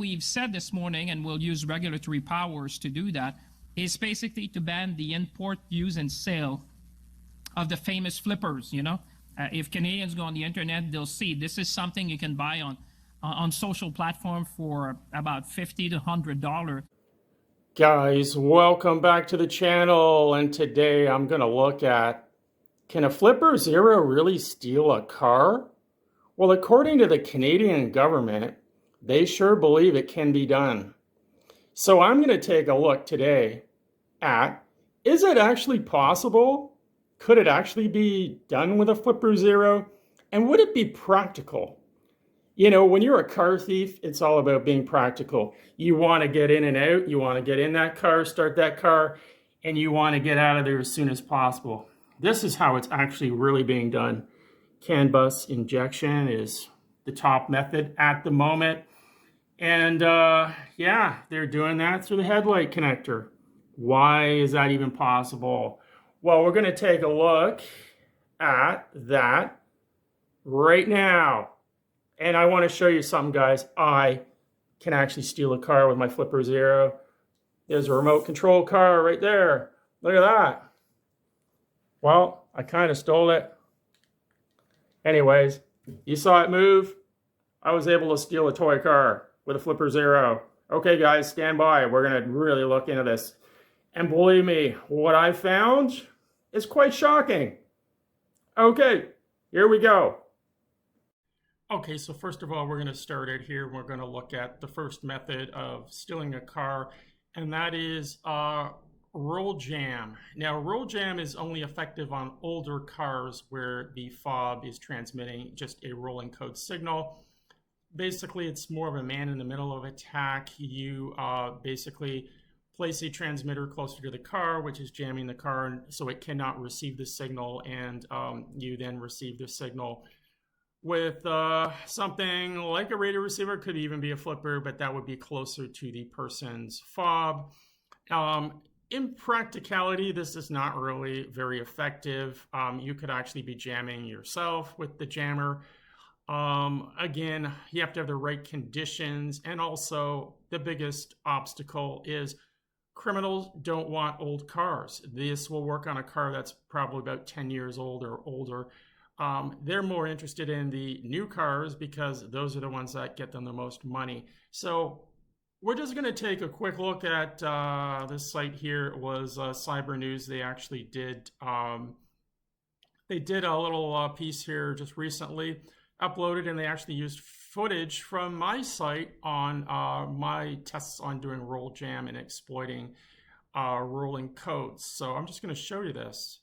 we've said this morning, and we'll use regulatory powers to do that, is basically to ban the import, use, and sale of the famous flippers. If Canadians go on the internet, they'll see this is something you can buy on social platform for about $50 to $100. Guys, welcome back to the channel, and today I'm going to look at, can a Flipper Zero really steal a car? Well, according to the Canadian government, they sure believe it can be done. So I'm going to take a look today at, is it actually possible? Could it actually be done with a Flipper Zero? And would it be practical? When you're a car thief, it's all about being practical. You want to get in and out. You want to get in that car, start that car, and you want to get out of there as soon as possible. This is how it's actually really being done. CAN bus injection is the top method at the moment. And yeah, they're doing that through the headlight connector. Why is that even possible? Well, we're going to take a look at that right now. And I want to show you something, guys. I can actually steal a car with my Flipper Zero. There's a remote control car right there. Look at that. Well, I kind of stole it. Anyways, you saw it move. I was able to steal a toy car with a Flipper Zero. Okay, guys, stand by. We're going to really look into this. And believe me, what I found is quite shocking. Okay, here we go. Okay, so first of all, we're going to start it here. We're going to look at the first method of stealing a car, and that is roll jam. Now, roll jam is only effective on older cars where the fob is transmitting just a rolling code signal. Basically, it's more of a man-in-the-middle attack. You basically place a transmitter closer to the car, which is jamming the car so it cannot receive the signal, and you then receive the signal with something like a radio receiver. Could even be a flipper, but that would be closer to the person's fob. In practicality, this is not really very effective. You could actually be jamming yourself with the jammer. Again, you have to have the right conditions, and also the biggest obstacle is criminals don't want old cars. This will work on a car that's probably about 10 years old or older. They're more interested in the new cars because those are the ones that get them the most money. So we're just going to take a quick look at this site here. It was Cyber News. They actually did a little piece here just recently, uploaded, and they actually used footage from my site on my tests on doing roll jam and exploiting rolling codes. So I'm just going to show you this.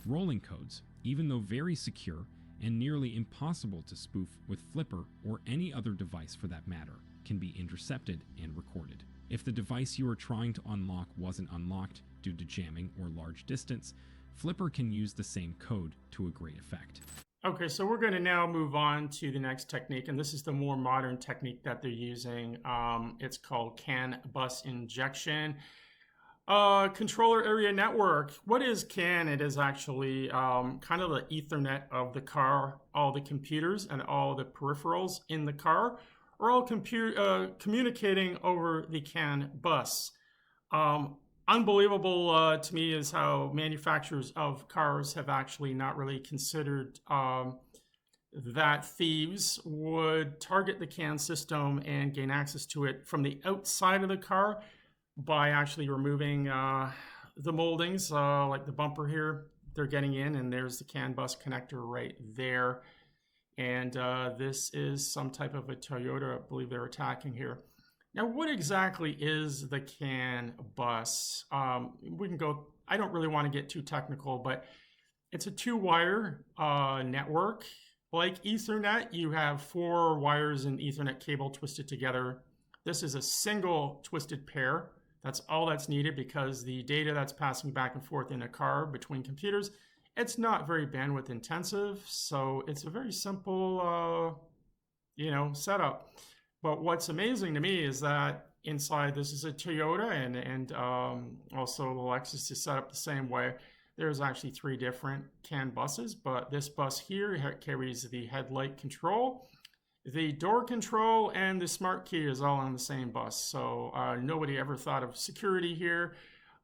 Rolling codes, even though very secure and nearly impossible to spoof with Flipper or any other device for that matter, can be intercepted and recorded. If the device you are trying to unlock wasn't unlocked due to jamming or large distance, Flipper can use the same code to a great effect. Okay, so we're going to now move on to the next technique, and this is the more modern technique that they're using. It's called CAN bus injection. Controller area network. What is CAN? It is actually kind of the Ethernet of the car. All the computers and all the peripherals in the car are all communicating over the CAN bus. Unbelievable to me is how manufacturers of cars have actually not really considered that thieves would target the CAN system and gain access to it from the outside of the car by actually removing the moldings, like the bumper here. They're getting in, and there's the CAN bus connector right there. And this is some type of a Toyota, I believe they're attacking here. Now, what exactly is the CAN bus? We can go, I don't really want to get too technical, but it's a two-wire network. Like Ethernet, you have 4 wires in Ethernet cable twisted together. This is a single twisted pair. That's all that's needed because the data that's passing back and forth in a car between computers, it's not very bandwidth intensive. So it's a very simple, setup. But what's amazing to me is that inside, this is a Toyota, and also the Lexus is set up the same way. There's actually 3 different CAN buses, but this bus here carries the headlight control. The door control and the smart key is all on the same bus. So nobody ever thought of security here.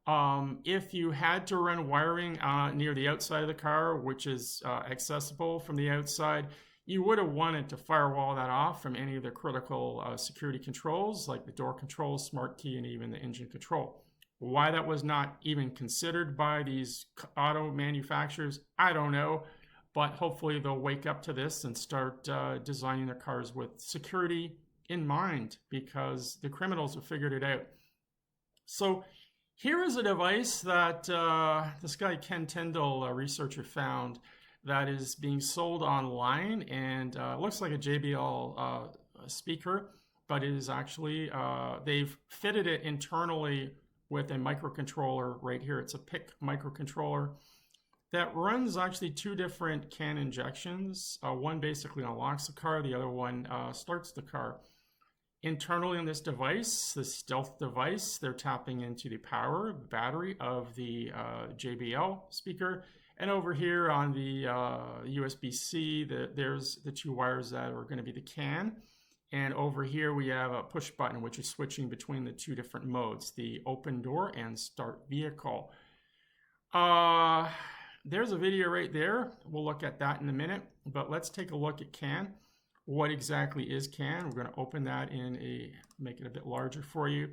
If you had to run wiring near the outside of the car, which is accessible from the outside, you would have wanted to firewall that off from any of the critical security controls, like the door control, smart key, and even the engine control. Why that was not even considered by these auto manufacturers, I don't know. But hopefully they'll wake up to this and start designing their cars with security in mind, because the criminals have figured it out. So here is a device that this guy Ken Tyndall, a researcher, found that is being sold online, and looks like a JBL speaker, but it is actually, they've fitted it internally with a microcontroller right here. It's a PIC microcontroller that runs actually two different CAN injections. One basically unlocks the car, the other one starts the car. Internally on this device, this stealth device, they're tapping into the power battery of the JBL speaker. And over here on the USB-C, there's the two wires that are going to be the CAN. And over here we have a push button, which is switching between the two different modes, the open door and start vehicle. There's a video right there. We'll look at that in a minute, but let's take a look at CAN. What exactly is CAN? We're going to open that make it a bit larger for you.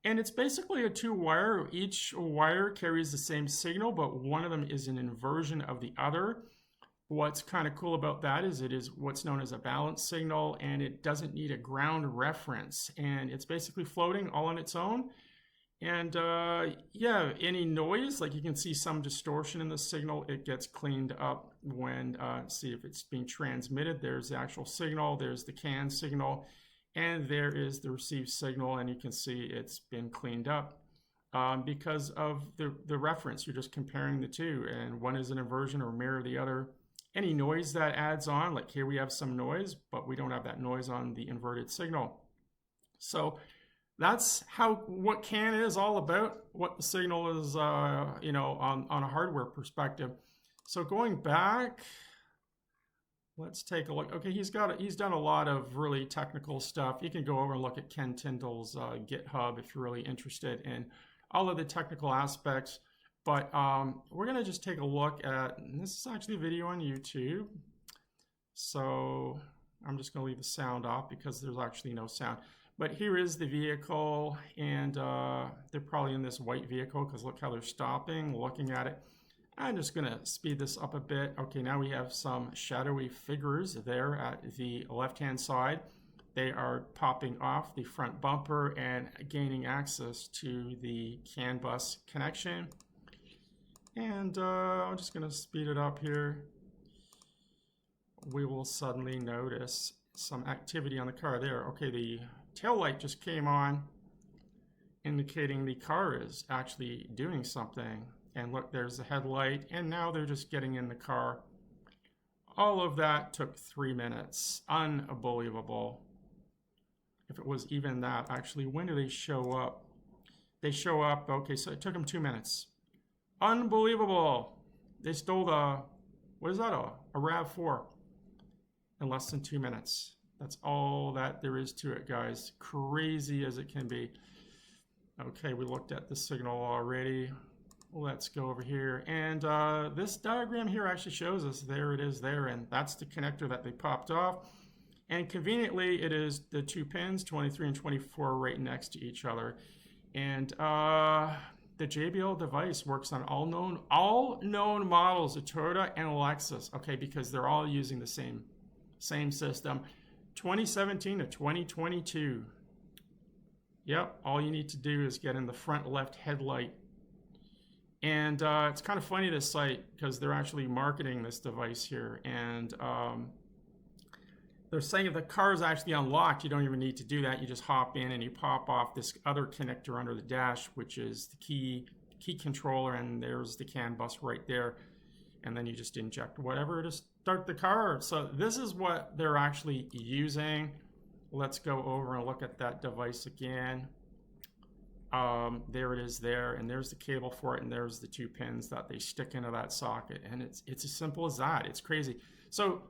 And it's basically a two-wire. Each wire carries the same signal, but one of them is an inversion of the other. What's kind of cool about that is it is what's known as a balance signal, and it doesn't need a ground reference. And it's basically floating all on its own. And yeah, any noise, like you can see some distortion in the signal, it gets cleaned up when, see if it's being transmitted. There's the actual signal, there's the CAN signal, and there is the received signal, and you can see it's been cleaned up because of the reference. You're just comparing the two, and one is an inversion or mirror of the other. Any noise that adds on, like here we have some noise, but we don't have that noise on the inverted signal. So that's what CAN is all about, what the signal is, you know, on a hardware perspective. So going back, let's take a look. Okay, he's done a lot of really technical stuff. You can go over and look at Ken Tyndall's GitHub if you're really interested in all of the technical aspects. But we're going to just take a look at, and this is actually a video on YouTube. So I'm just going to leave the sound off because there's actually no sound. But here is the vehicle, and they're probably in this white vehicle because look how they're stopping, looking at it. I'm just going to speed this up a bit. Okay, now we have some shadowy figures there at the left-hand side. They are popping off the front bumper and gaining access to the CAN bus connection. And I'm just going to speed it up here. We will suddenly notice some activity on the car there. Okay, the tail light just came on, indicating the car is actually doing something. And look, there's the headlight, and now they're just getting in the car. All of that took 3 minutes. Unbelievable. If it was even that, actually, when do they show up? They show up, okay, so it took them 2 minutes. Unbelievable. They stole the, what is that, a RAV4 in less than 2 minutes. That's all that there is to it, guys. Crazy as it can be. Okay, we looked at the signal already. Let's go over here. And this diagram here actually shows us, there it is there, and that's the connector that they popped off. And conveniently, it is the two pins, 23 and 24, right next to each other. And the JBL device works on all known models of Toyota and Lexus, okay, because they're all using the same system. 2017 to 2022. Yep, all you need to do is get in the front left headlight. And it's kind of funny, this site, because they're actually marketing this device here. And they're saying if the car is actually unlocked, you don't even need to do that. You just hop in and you pop off this other connector under the dash, which is the key controller, and there's the CAN bus right there. And then you just inject whatever to start the car. So this is what they're actually using. Let's go over and look at that device again. There it is there, and there's the cable for it, and there's the two pins that they stick into that socket. And it's as simple as that. It's crazy. So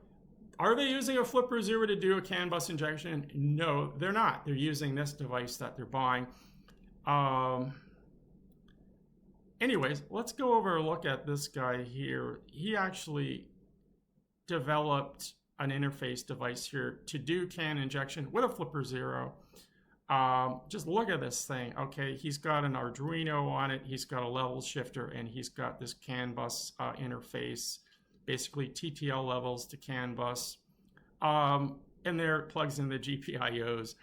Are they using a Flipper Zero to do a CAN bus injection? No, they're not. They're using this device that they're buying. Anyways, let's go over and look at this guy here. He actually developed an interface device here to do CAN injection with a Flipper Zero. Just look at this thing. Okay, he's got an Arduino on it, he's got a level shifter, and he's got this CAN bus interface, basically TTL levels to CAN bus. And there it plugs in the GPIOs.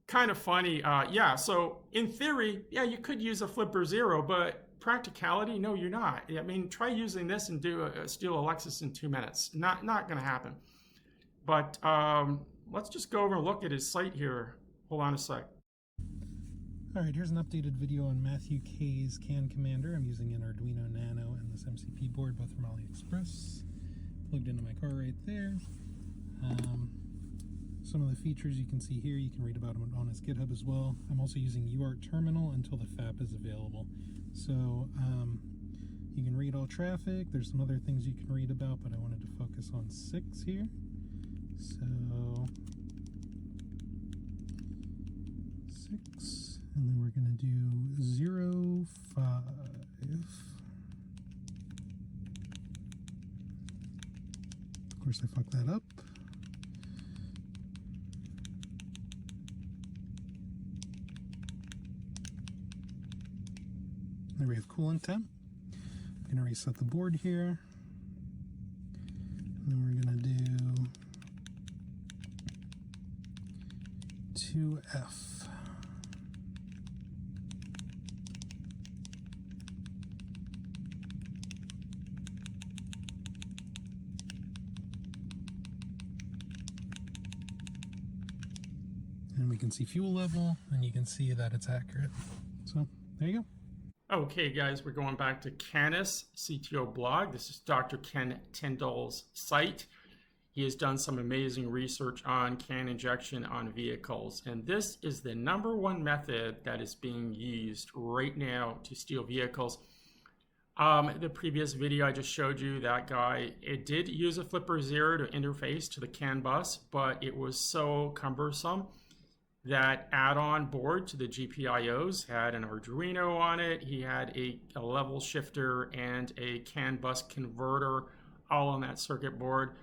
Kind of funny. Yeah, so in theory, yeah, you could use a Flipper Zero, but practicality, no, you're not. I mean, try using this and steal a Lexus in 2 minutes. Not going to happen. But let's just go over and look at his site here. Hold on a sec. Alright, here's an updated video on Matthew K's CAN Commander. I'm using an Arduino Nano and this MCP board, both from AliExpress. Plugged into my car right there. Some of the features you can see here, you can read about them on his GitHub as well. I'm also using UART Terminal until the FAP is available. So you can read all traffic. There's some other things you can read about, but I wanted to focus on 6 here. So 6, and then we're going to do 0, 5. Of course I fucked that up. There we have coolant temp. I'm going to reset the board here. And then we're going to do 2F. And we can see fuel level, and you can see that it's accurate. So there you go. Okay, guys, we're going back to Canis CTO blog. This is Dr. Ken Tyndall's site. He has done some amazing research on CAN injection on vehicles, and this is the #1 method that is being used right now to steal vehicles. The previous video I just showed you, that guy, it did use a Flipper Zero to interface to the CAN bus, but it was so cumbersome. That add-on board to the GPIOs had an Arduino on it. He had a level shifter and a CAN bus converter all on that circuit board.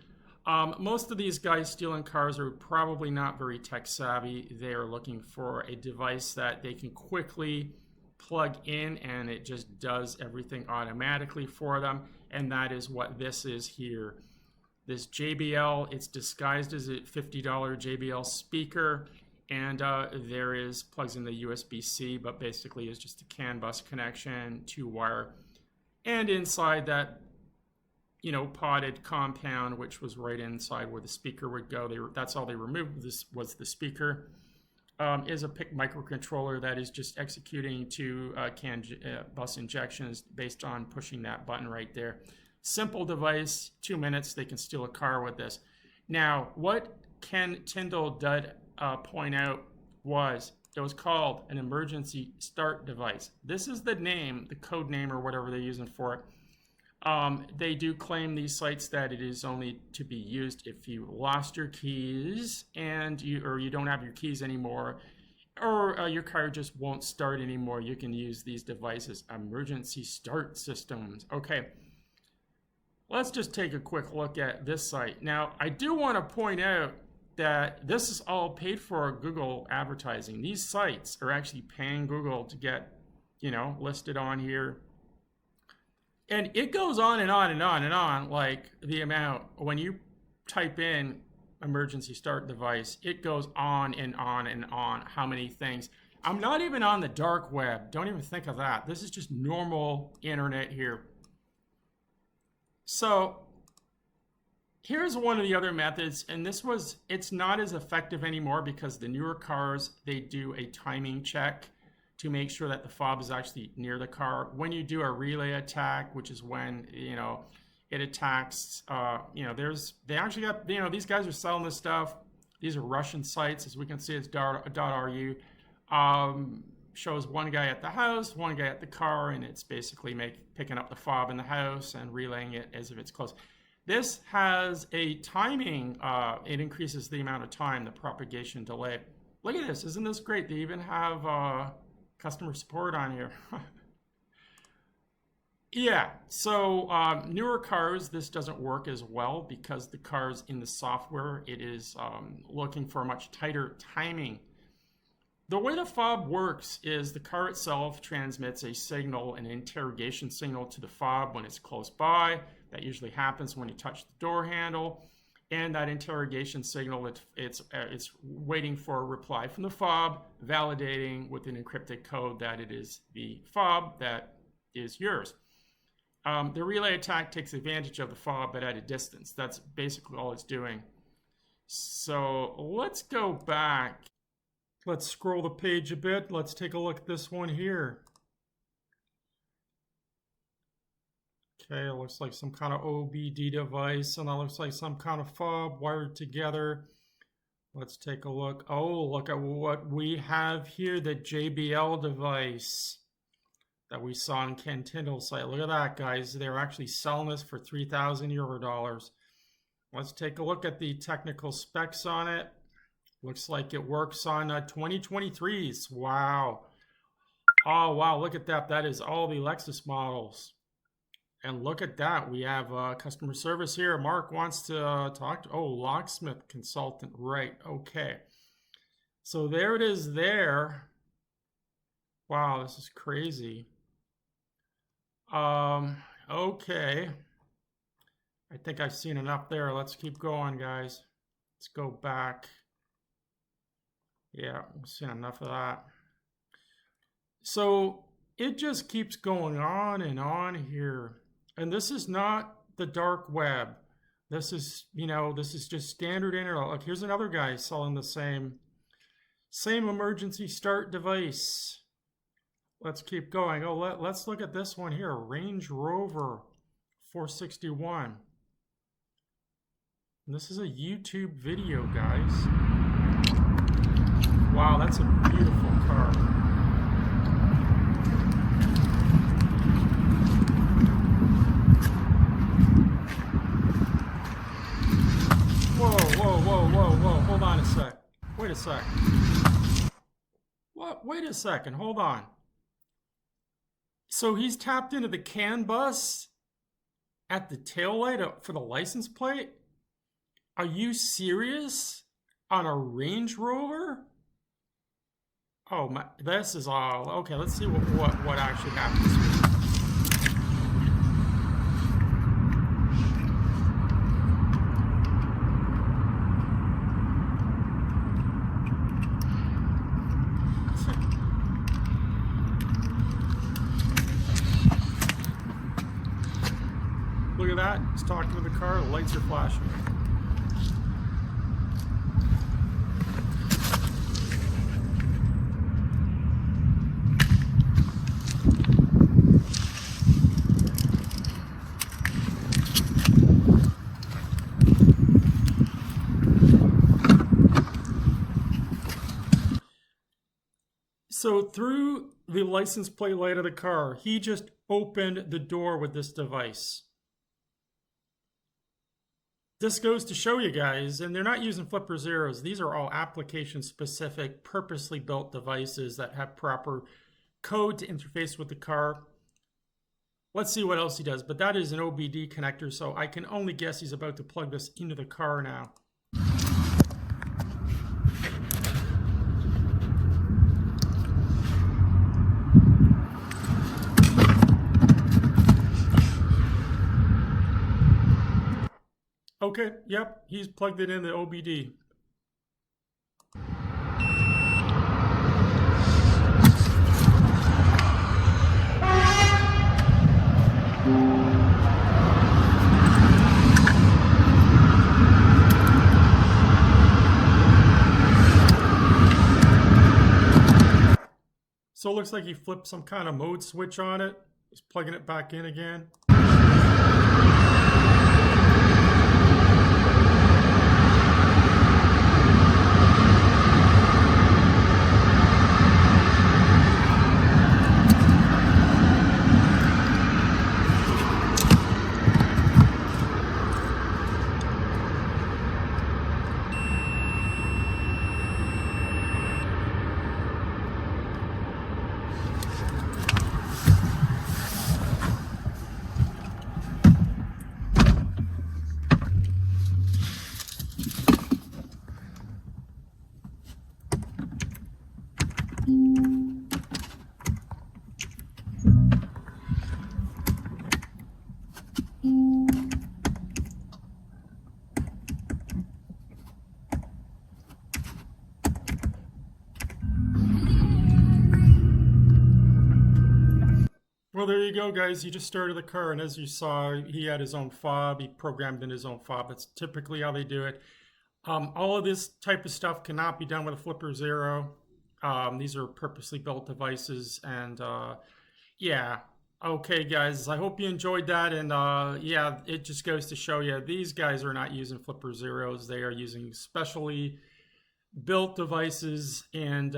Most of these guys stealing cars are probably not very tech savvy. They are looking for a device that they can quickly plug in and it just does everything automatically for them. And that is what this is here. This JBL, it's disguised as a $50 JBL speaker. And there is plugs in the USB-C, but basically is just a CAN bus connection, 2-wire. And inside that, you know, potted compound, which was right inside where the speaker would go, that's all they removed. This was the speaker. Is a PIC microcontroller that is just executing two CAN bus injections based on pushing that button right there. Simple device, 2 minutes, they can steal a car with this. Now, what Ken Tyndall did point out was it was called an emergency start device. This is the name, the code name or whatever they're using for it. They do claim these sites that it is only to be used if you lost your keys and you don't have your keys anymore, or your car just won't start anymore. You can use these devices, emergency start systems. Okay, let's just take a quick look at this site. Now, I do want to point out that this is all paid for Google advertising. These sites are actually paying Google to get, you know, listed on here. And it goes on and on and on and on, like the amount, when you type in emergency start device, it goes on and on and on, how many things. I'm not even on the dark web. Don't even think of that. This is just normal internet here. So here's one of the other methods, and it's not as effective anymore because the newer cars, they do a timing check to make sure that the fob is actually near the car. When you do a relay attack, which is when, you know, it attacks, you know, they actually got, you know, these guys are selling this stuff. These are Russian sites, as we can see, it's .ru. Shows one guy at the house, one guy at the car, and it's basically picking up the fob in the house and relaying it as if it's close. This has a timing, it increases the amount of time, the propagation delay. Look at this, isn't this great? They even have customer support on here. Yeah, so newer cars, this doesn't work as well because the car's in the software. It is looking for a much tighter timing. The way the fob works is the car itself transmits a signal, an interrogation signal to the fob when it's close by. That usually happens when you touch the door handle. And that interrogation signal, it's waiting for a reply from the fob, validating with an encrypted code that it is the fob that is yours. The relay attack takes advantage of the fob, but at a distance. That's basically all it's doing. So let's go back. Let's scroll the page a bit. Let's take a look at this one here. Okay, it looks like some kind of OBD device, and that looks like some kind of fob wired together. Let's take a look. Oh, look at what we have here, the JBL device that we saw on Ken Tyndall's site. Look at that, guys. They're actually selling this for €3,000. Let's take a look at the technical specs on it. Looks like it works on 2023s. Wow. Oh, wow. Look at that. That is all the Lexus models. And look at that. We have customer service here. Mark wants to talk to, locksmith consultant. Right. Okay. So there it is there. Wow, this is crazy. Okay. I think I've seen enough there. Let's keep going, guys. Let's go back. Yeah, we've seen enough of that. So it just keeps going on and on here. And this is not the dark web. This is, this is just standard internet. Look, here's another guy selling the same emergency start device. Let's keep going. Oh, let's look at this one here. Range Rover 461. And this is a YouTube video, guys. Wow, that's a beautiful car. Whoa. Hold on a sec. Wait a sec. What? Wait a second. Hold on. So he's tapped into the CAN bus at the taillight for the license plate? Are you serious? On a Range Rover? Oh my, this is all, okay, let's see what actually happens here. Look at that, he's talking to the car, the lights are flashing. So through the license plate light of the car, he just opened the door with this device. This goes to show you guys, and they're not using flipper zeros. These are all application-specific, purposely built devices that have proper code to interface with the car. Let's see what else he does, but that is an OBD connector, so I can only guess he's about to plug this into the car now. Okay, yep, he's plugged it in the OBD. So it looks like he flipped some kind of mode switch on it. He's plugging it back in again. Well, there you go, guys. He just started the car, and as you saw, he had his own fob. He programmed in his own fob. That's typically how they do it. All of this type of stuff cannot be done with a Flipper Zero. These are purposely built devices, and yeah. Okay, guys, I hope you enjoyed that, and yeah, it just goes to show you, these guys are not using Flipper Zeros. They are using specially built devices, and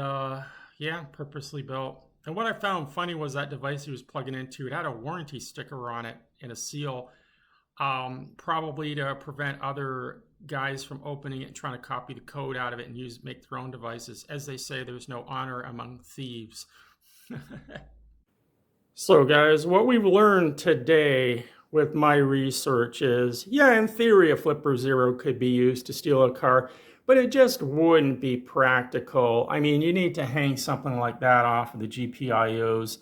yeah, purposely built. And what I found funny was that device he was plugging into, it had a warranty sticker on it and a seal, probably to prevent other guys from opening it and trying to copy the code out of it and make their own devices. As they say, there's no honor among thieves. So guys, what we've learned today with my research is, yeah, in theory, a Flipper Zero could be used to steal a car, but it just wouldn't be practical. I mean, you need to hang something like that off of the GPIOs.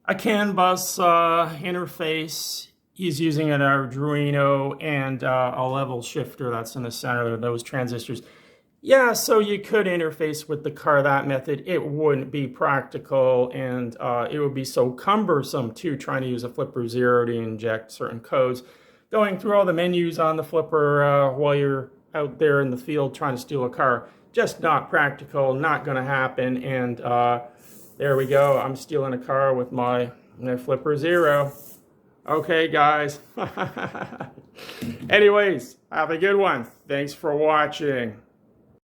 A CAN bus interface, he's using an Arduino and a level shifter that's in the center of those transistors. Yeah, so you could interface with the car that method. It wouldn't be practical, and it would be so cumbersome too, trying to use a Flipper Zero to inject certain codes. Going through all the menus on the Flipper while you're out there in the field trying to steal a car, just not practical, not going to happen. And there we go. I'm stealing a car with my Flipper Zero. Okay, guys. Anyways, have a good one. Thanks for watching.